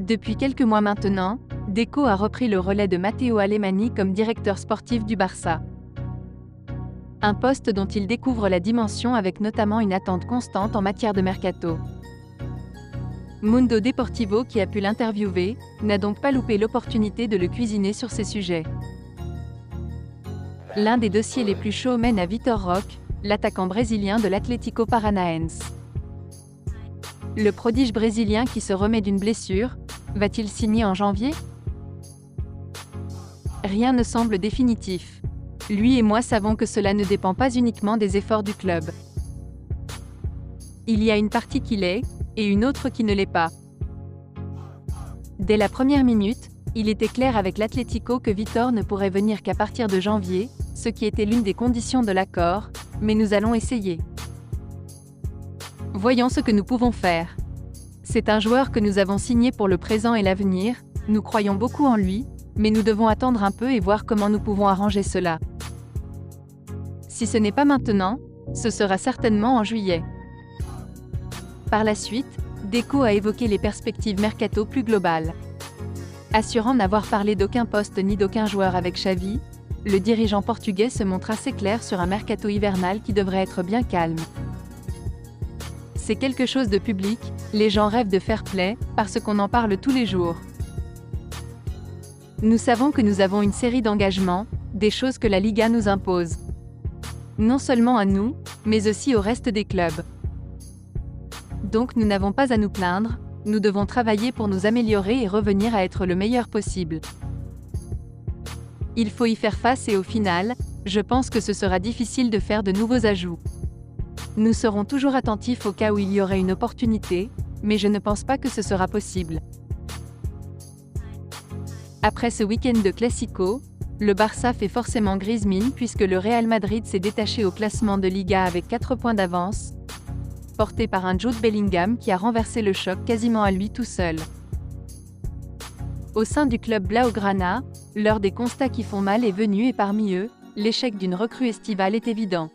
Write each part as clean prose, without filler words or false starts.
Depuis quelques mois maintenant, Deco a repris le relais de Matteo Alemany comme directeur sportif du Barça. Un poste dont il découvre la dimension avec notamment une attente constante en matière de mercato. Mundo Deportivo, qui a pu l'interviewer, n'a donc pas loupé l'opportunité de le cuisiner sur ces sujets. L'un des dossiers les plus chauds mène à Vitor Roque, l'attaquant brésilien de l'Atlético Paranaense. Le prodige brésilien qui se remet d'une blessure, va-t-il signer en janvier? Rien ne semble définitif. Lui et moi savons que cela ne dépend pas uniquement des efforts du club. Il y a une partie qui l'est, et une autre qui ne l'est pas. Dès la première minute, il était clair avec l'Atlético que Vitor ne pourrait venir qu'à partir de janvier, ce qui était l'une des conditions de l'accord, mais nous allons essayer. Voyons ce que nous pouvons faire. C'est un joueur que nous avons signé pour le présent et l'avenir, nous croyons beaucoup en lui, mais nous devons attendre un peu et voir comment nous pouvons arranger cela. Si ce n'est pas maintenant, ce sera certainement en juillet. Par la suite, Deco a évoqué les perspectives mercato plus globales. Assurant n'avoir parlé d'aucun poste ni d'aucun joueur avec Xavi, le dirigeant portugais se montre assez clair sur un mercato hivernal qui devrait être bien calme. C'est quelque chose de public, les gens rêvent de fair play, parce qu'on en parle tous les jours. Nous savons que nous avons une série d'engagements, des choses que la Liga nous impose. Non seulement à nous, mais aussi au reste des clubs. Donc nous n'avons pas à nous plaindre, nous devons travailler pour nous améliorer et revenir à être le meilleur possible. Il faut y faire face et au final, je pense que ce sera difficile de faire de nouveaux ajouts. Nous serons toujours attentifs au cas où il y aurait une opportunité, mais je ne pense pas que ce sera possible. Après ce week-end de Classico, le Barça fait forcément grise mine puisque le Real Madrid s'est détaché au classement de Liga avec 4 points d'avance, porté par un Jude Bellingham qui a renversé le choc quasiment à lui tout seul. Au sein du club Blaugrana, l'heure des constats qui font mal est venue et parmi eux, l'échec d'une recrue estivale est évident.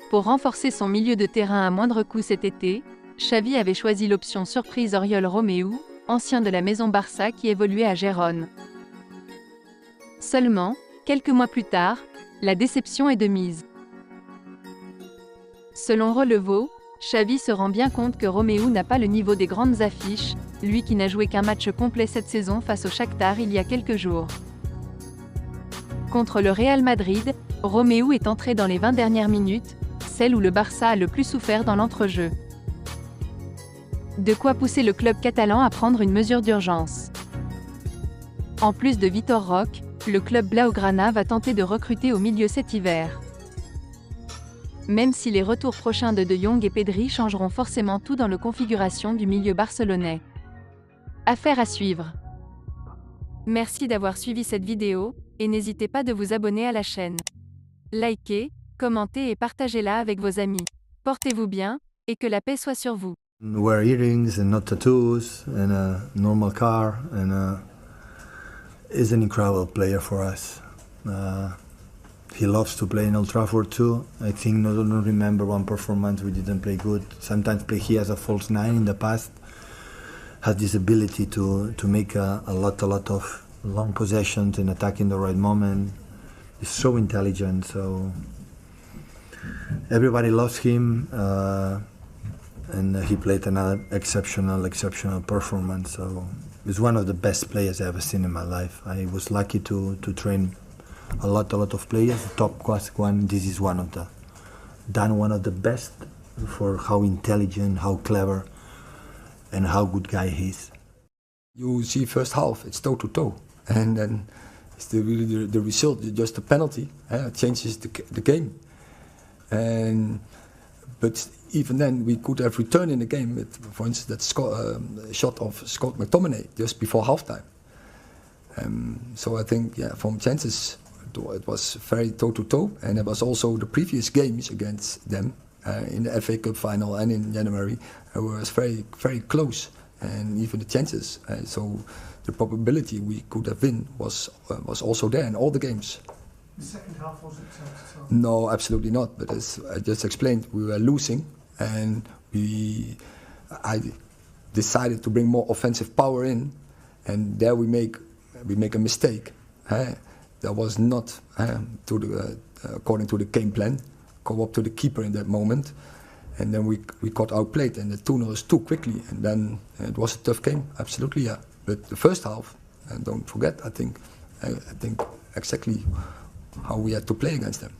Pour renforcer son milieu de terrain à moindre coût cet été, Xavi avait choisi l'option surprise Oriol Romeu, ancien de la maison Barça qui évoluait à Gérone. Seulement, quelques mois plus tard, la déception est de mise. Selon Relevo, Xavi se rend bien compte que Romeu n'a pas le niveau des grandes affiches, lui qui n'a joué qu'un match complet cette saison face au Shakhtar il y a quelques jours. Contre le Real Madrid, Romeu est entré dans les 20 dernières minutes, celle où le Barça a le plus souffert dans l'entrejeu. De quoi pousser le club catalan à prendre une mesure d'urgence. En plus de Vitor Roque, le club Blaugrana va tenter de recruter au milieu cet hiver. Même si les retours prochains de Jong et Pedri changeront forcément tout dans la configuration du milieu barcelonais. Affaire à suivre. Merci d'avoir suivi cette vidéo, et n'hésitez pas de vous abonner à la chaîne. Likez, commentez et partagez-la avec vos amis. Portez-vous bien, et que la paix soit sur vous. Wear earrings and not tattoos, and a normal car, and is an incredible player for us. He loves to play in Old Trafford too. I think I don't remember one performance we didn't play good. Sometimes play he as a false nine in the past. Has this ability to make a lot of long possessions and attack in the right moment. He's so intelligent. So everybody loves him. And he played another exceptional performance. So he's one of the best players I've ever seen in my life. I was lucky to train a lot of players. Top class one. This is one of the best for how intelligent, how clever, and how good guy he is. You see first half, it's toe-to-toe, and then it's really the result, just a penalty, changes the game. But even then, we could have returned in the game with, for instance, that shot of Scott McTominay just before halftime. So I think, from chances, it was very toe-to-toe, and it was also the previous games against them in the FA Cup final and in January was very, very close, and even the chances. So the probability we could have won was also there in all the games. The second half wasn't toe-to-toe? No, absolutely not. But as I just explained, we were losing, and I decided to bring more offensive power in, and there we make a mistake. That was not according to the game plan. Go up to the keeper in that moment, and then we got outplayed, and the 2-0 too quickly, and then it was a tough game. Absolutely, yeah. But the first half, and don't forget, I think exactly how we had to play against them.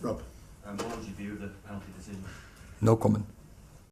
Rob. What was your view of the penalty decision? No comment.